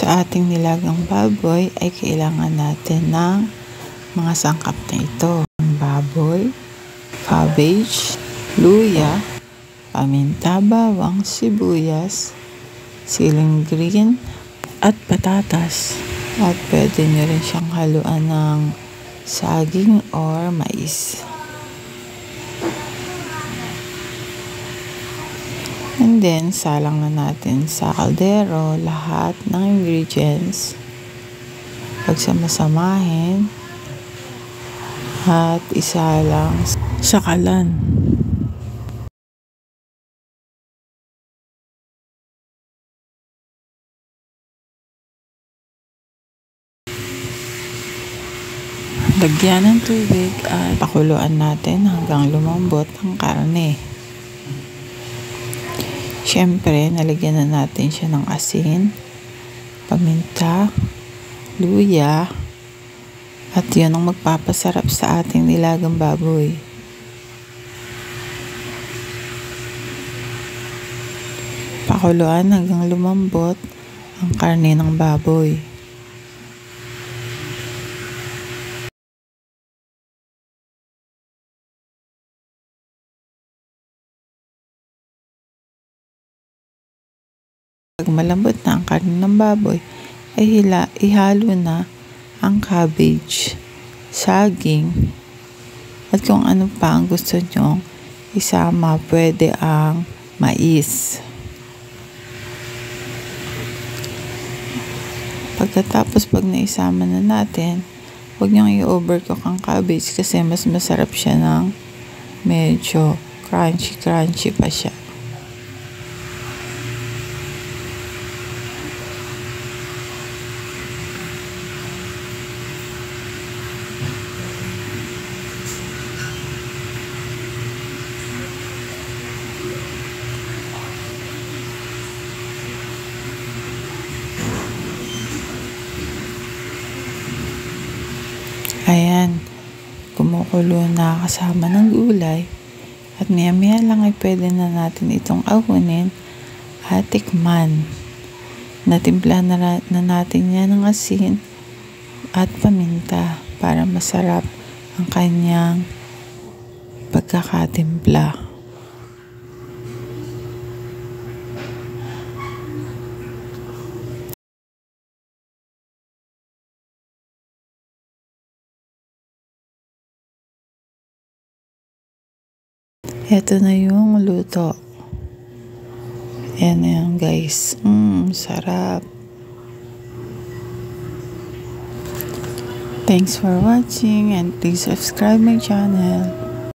Sa ating nilagang baboy ay kailangan natin ng mga sangkap na ito. Baboy, cabbage, luya, paminta, bawang, sibuyas, siling green, at patatas. At pwede nyo rin siyang haluan ng saging or mais. And then, salang na natin sa kaldero lahat ng ingredients. Pagsamasamahin at isalang sa kalan. Lagyan ng tubig at pakuluan natin hanggang lumambot ang karne. Siyempre, nalagyan na natin siya ng asin, paminta, luya, at yun ang magpapasarap sa ating nilagang baboy. Pakuluan hanggang lumambot ang karne ng baboy. Pag malambot na ang karne ng baboy, ay ihalo na ang cabbage, saging, at kung ano pa ang gusto nyong isama, pwede ang mais. Pagkatapos pag naisama na natin, huwag nyong i-overcook ang cabbage kasi mas masarap siya ng medyo crunchy pa siya. Ayan, kumukulo na kasama ng gulay at maya-maya lang ay pwede na natin itong ahunin at tikman. Natimpla na natin yan ng asin at paminta para masarap ang kanyang pagkakatimpla. Ito na yung luto. Ayan na yan guys. Sarap. Thanks for watching and please subscribe my channel.